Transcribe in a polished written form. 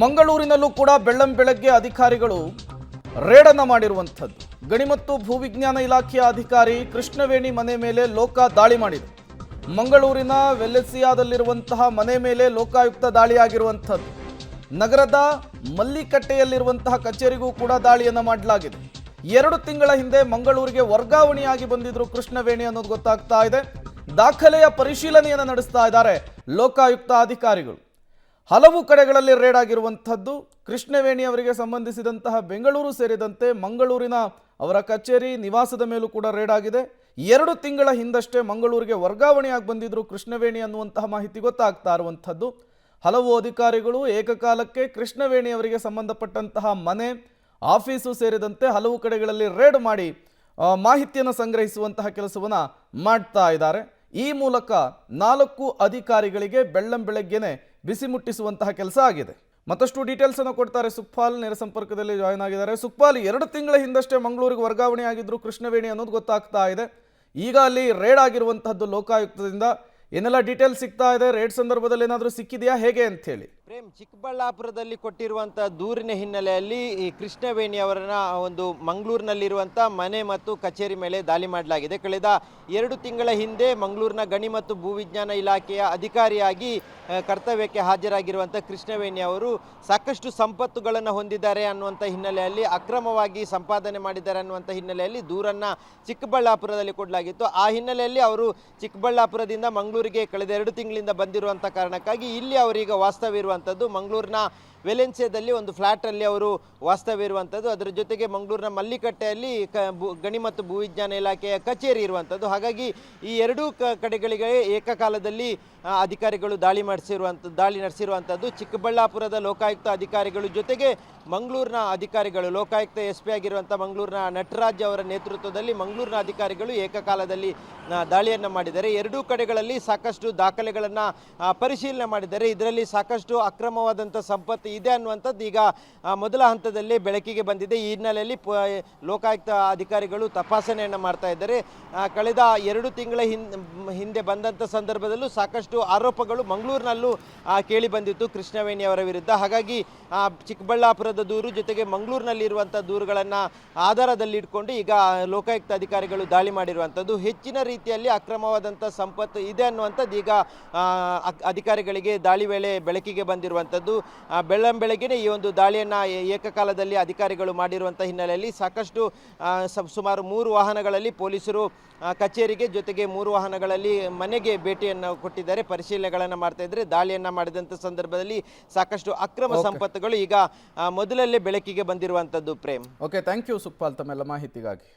ಮಂಗಳೂರಿನಲ್ಲೂ ಕೂಡ ಬೆಳ್ಳಂಬೆಳಗ್ಗೆ ಅಧಿಕಾರಿಗಳು ರೇಡನ್ನು ಮಾಡಿರುವಂಥದ್ದು. ಗಣಿ ಮತ್ತು ಭೂವಿಜ್ಞಾನ ಇಲಾಖೆಯ ಅಧಿಕಾರಿ ಕೃಷ್ಣವೇಣಿ ಮನೆ ಮೇಲೆ ಲೋಕ ದಾಳಿ ಮಾಡಿದೆ. ಮಂಗಳೂರಿನ ವೆಲ್ಲೆಸಿಯಾದಲ್ಲಿರುವಂತಹ ಮನೆ ಮೇಲೆ ಲೋಕಾಯುಕ್ತ ದಾಳಿಯಾಗಿರುವಂಥದ್ದು. ನಗರದ ಮಲ್ಲಿಕಟ್ಟೆಯಲ್ಲಿರುವಂತಹ ಕಚೇರಿಗೂ ಕೂಡ ದಾಳಿಯನ್ನು ಮಾಡಲಾಗಿದೆ. 2 ತಿಂಗಳ ಹಿಂದೆ ಮಂಗಳೂರಿಗೆ ವರ್ಗಾವಣೆಯಾಗಿ ಬಂದಿದ್ರು ಕೃಷ್ಣವೇಣಿ ಅನ್ನೋದು ಗೊತ್ತಾಗ್ತಾ ಇದೆ. ದಾಖಲೆಯ ಪರಿಶೀಲನೆಯನ್ನು ನಡೆಸ್ತಾ ಇದ್ದಾರೆ ಲೋಕಾಯುಕ್ತ ಅಧಿಕಾರಿಗಳು. ಹಲವು ಕಡೆಗಳಲ್ಲಿ ರೇಡ್ ಆಗಿರುವಂಥದ್ದು. ಕೃಷ್ಣವೇಣಿ ಅವರಿಗೆ ಸಂಬಂಧಿಸಿದಂತಹ ಬೆಂಗಳೂರು ಸೇರಿದಂತೆ ಮಂಗಳೂರಿನ ಅವರ ಕಚೇರಿ ನಿವಾಸದ ಮೇಲೂ ಕೂಡ ರೇಡ್ ಆಗಿದೆ. 2 ತಿಂಗಳ ಹಿಂದಷ್ಟೇ ಮಂಗಳೂರಿಗೆ ವರ್ಗಾವಣೆಯಾಗಿ ಬಂದಿದ್ರು ಕೃಷ್ಣವೇಣಿ ಅನ್ನುವಂತಹ ಮಾಹಿತಿ ಗೊತ್ತಾಗ್ತಾ ಇರುವಂಥದ್ದು. ಹಲವು ಅಧಿಕಾರಿಗಳು ಏಕಕಾಲಕ್ಕೆ ಕೃಷ್ಣವೇಣಿ ಅವರಿಗೆ ಸಂಬಂಧಪಟ್ಟಂತಹ ಮನೆ, ಆಫೀಸು ಸೇರಿದಂತೆ ಹಲವು ಕಡೆಗಳಲ್ಲಿ ರೇಡ್ ಮಾಡಿ ಮಾಹಿತಿಯನ್ನು ಸಂಗ್ರಹಿಸುವಂತಹ ಕೆಲಸವನ್ನು ಮಾಡ್ತಾ ಇದ್ದಾರೆ. ಈ ಮೂಲಕ 4 ಅಧಿಕಾರಿಗಳಿಗೆ ಬೆಳ್ಳಂಬೆಳಗ್ಗೆನೆ ಬಿಸಿ ಮುಟ್ಟಿಸುವಂತಹ ಕೆಲಸ ಆಗಿದೆ. ಮತ್ತಷ್ಟು ಡೀಟೇಲ್ಸ್ ಅನ್ನು ಕೊಡ್ತಾರೆ ಸುಖಪಾಲ್, ನೇರ ಸಂಪರ್ಕದಲ್ಲಿ ಜಾಯ್ನ್ ಆಗಿದ್ದಾರೆ. ಸುಖಪಾಲ್, 2 ತಿಂಗಳ ಹಿಂದಷ್ಟೇ ಮಂಗಳೂರಿಗೆ ವರ್ಗಾವಣೆ ಆಗಿದ್ರು ಕೃಷ್ಣವೇಣಿ ಅನ್ನೋದು ಗೊತ್ತಾಗ್ತಾ ಇದೆ. ಈಗ ಅಲ್ಲಿ ರೇಡ್ ಆಗಿರುವಂತಹದ್ದು ಲೋಕಾಯುಕ್ತದಿಂದ ಏನೆಲ್ಲ ಡೀಟೇಲ್ಸ್ ಸಿಗ್ತಾ ಇದೆ? ರೇಡ್ ಸಂದರ್ಭದಲ್ಲಿ ಏನಾದರೂ ಸಿಕ್ಕಿದೆಯಾ, ಹೇಗೆ ಅಂತ ಹೇಳಿ? ಪ್ರೇಮ್, ಚಿಕ್ಕಬಳ್ಳಾಪುರದಲ್ಲಿ ಕೊಟ್ಟಿರುವಂತಹ ದೂರಿನ ಹಿನ್ನೆಲೆಯಲ್ಲಿ ಈ ಕೃಷ್ಣವೇಣಿ ಅವರನ್ನ ಒಂದು ಮಂಗಳೂರಿನಲ್ಲಿರುವಂಥ ಮನೆ ಮತ್ತು ಕಚೇರಿ ಮೇಲೆ ದಾಳಿ ಮಾಡಲಾಗಿದೆ. ಕಳೆದ 2 ತಿಂಗಳ ಹಿಂದೆ ಮಂಗಳೂರಿನ ಗಣಿ ಮತ್ತು ಭೂವಿಜ್ಞಾನ ಇಲಾಖೆಯ ಅಧಿಕಾರಿಯಾಗಿ ಕರ್ತವ್ಯಕ್ಕೆ ಹಾಜರಾಗಿರುವಂಥ ಕೃಷ್ಣವೇಣಿ ಅವರು ಸಾಕಷ್ಟು ಸಂಪತ್ತುಗಳನ್ನು ಹೊಂದಿದ್ದಾರೆ ಅನ್ನುವಂಥ ಹಿನ್ನೆಲೆಯಲ್ಲಿ, ಅಕ್ರಮವಾಗಿ ಸಂಪಾದನೆ ಮಾಡಿದ್ದಾರೆ ಅನ್ನುವಂಥ ಹಿನ್ನೆಲೆಯಲ್ಲಿ ದೂರನ್ನು ಚಿಕ್ಕಬಳ್ಳಾಪುರದಲ್ಲಿ ಕೊಡಲಾಗಿತ್ತು. ಆ ಹಿನ್ನೆಲೆಯಲ್ಲಿ ಅವರು ಚಿಕ್ಕಬಳ್ಳಾಪುರದಿಂದ ಮಂಗಳೂರಿಗೆ ಕಳೆದ 2 ತಿಂಗಳಿಂದ ಬಂದಿರುವಂಥ ಕಾರಣಕ್ಕಾಗಿ ಇಲ್ಲಿ ಅವರೀಗ ವಾಸ್ತವ್ಯವಿರುವಂಥದ್ದು. ಮಂಗಳೂರಿನ ವೆಲೆನ್ಸಿಯಾದಲ್ಲಿ ಒಂದು ಫ್ಲ್ಯಾಟಲ್ಲಿ ಅವರು ವಾಸ್ತವ್ಯವಿರುವಂಥದ್ದು. ಅದರ ಜೊತೆಗೆ ಮಂಗಳೂರಿನ ಮಲ್ಲಿಕಟ್ಟೆಯಲ್ಲಿ ಗಣಿ ಮತ್ತು ಭೂವಿಜ್ಞಾನ ಇಲಾಖೆಯ ಕಚೇರಿ ಇರುವಂಥದ್ದು. ಹಾಗಾಗಿ ಈ 2 ಕಡೆಗಳಿಗೆ ಏಕಕಾಲದಲ್ಲಿ ಅಧಿಕಾರಿಗಳು ದಾಳಿ ನಡೆಸಿರುವಂಥದ್ದು. ಚಿಕ್ಕಬಳ್ಳಾಪುರದ ಲೋಕಾಯುಕ್ತ ಅಧಿಕಾರಿಗಳು ಜೊತೆಗೆ ಮಂಗಳೂರಿನ ಅಧಿಕಾರಿಗಳು, ಲೋಕಾಯುಕ್ತ SP ಆಗಿರುವಂಥ ಮಂಗಳೂರಿನ ನಟರಾಜ್ ಅವರ ನೇತೃತ್ವದಲ್ಲಿ ಮಂಗಳೂರಿನ ಅಧಿಕಾರಿಗಳು ಏಕಕಾಲದಲ್ಲಿ ದಾಳಿಯನ್ನು ಮಾಡಿದ್ದಾರೆ. 2 ಕಡೆಗಳಲ್ಲಿ ಸಾಕಷ್ಟು ದಾಖಲೆಗಳನ್ನು ಪರಿಶೀಲನೆ ಮಾಡಿದ್ದಾರೆ. ಇದರಲ್ಲಿ ಸಾಕಷ್ಟು ಅಕ್ರಮವಾದಂಥ ಸಂಪತ್ತು ಇದೆ ಅನ್ನುವಂಥದ್ದು ಈಗ ಮೊದಲ ಹಂತದಲ್ಲಿ ಬೆಳಕಿಗೆ ಬಂದಿದೆ. ಈ ಹಿನ್ನೆಲೆಯಲ್ಲಿ ಲೋಕಾಯುಕ್ತ ಅಧಿಕಾರಿಗಳು ತಪಾಸಣೆಯನ್ನು ಮಾಡ್ತಾ ಇದ್ದಾರೆ. ಕಳೆದ 2 ತಿಂಗಳ ಹಿಂದೆ ಬಂದಂಥ ಸಂದರ್ಭದಲ್ಲೂ ಸಾಕಷ್ಟು ಆರೋಪಗಳು ಮಂಗಳೂರಿನಲ್ಲೂ ಕೇಳಿ ಬಂದಿತ್ತು ಕೃಷ್ಣವೇಣಿ ಅವರ ವಿರುದ್ಧ. ಹಾಗಾಗಿ ಚಿಕ್ಕಬಳ್ಳಾಪುರದ ದೂರು ಜೊತೆಗೆ ಮಂಗಳೂರಿನಲ್ಲಿರುವಂಥ ದೂರುಗಳನ್ನು ಆಧಾರದಲ್ಲಿಟ್ಕೊಂಡು ಈಗ ಲೋಕಾಯುಕ್ತ ಅಧಿಕಾರಿಗಳು ದಾಳಿ ಮಾಡಿರುವಂಥದ್ದು. ಹೆಚ್ಚಿನ ರೀತಿಯಲ್ಲಿ ಅಕ್ರಮವಾದಂಥ ಸಂಪತ್ತು ಇದೆ ಅನ್ನುವಂಥದ್ದು ಈಗ ಅಧಿಕಾರಿಗಳಿಗೆ ದಾಳಿ ವೇಳೆ ಬೆಳಕಿಗೆ ಬಂದಿರುವಂಥದ್ದು. ಬೆಳ್ಳಂಬೆಳಗ್ಗೆನೇ ಈ ಒಂದು ದಾಳಿಯನ್ನು ಏಕಕಾಲದಲ್ಲಿ ಅಧಿಕಾರಿಗಳು ಮಾಡಿರುವಂಥ ಹಿನ್ನೆಲೆಯಲ್ಲಿ ಸಾಕಷ್ಟು ಸುಮಾರು 3 ವಾಹನಗಳಲ್ಲಿ ಪೊಲೀಸರು ಕಚೇರಿಗೆ ಜೊತೆಗೆ 3 ವಾಹನಗಳಲ್ಲಿ ಮನೆಗೆ ಭೇಟಿಯನ್ನು ಕೊಟ್ಟಿದ್ದಾರೆ, ಪರಿಶೀಲನೆಗಳನ್ನು ಮಾಡ್ತಾ ಇದ್ದಾರೆ. ದಾಳಿಯನ್ನು ಮಾಡಿದಂಥ ಸಂದರ್ಭದಲ್ಲಿ ಸಾಕಷ್ಟು ಅಕ್ರಮ ಸಂಪತ್ತುಗಳು ಈಗ ಮೊದಲಲ್ಲೇ ಬೆಳಕಿಗೆ ಬಂದಿರುವಂಥದ್ದು. Prem, okay, thank you Sukhpal ತಮ್ಮೆಲ್ಲ ಮಾಹಿತಿಗಾಗಿ.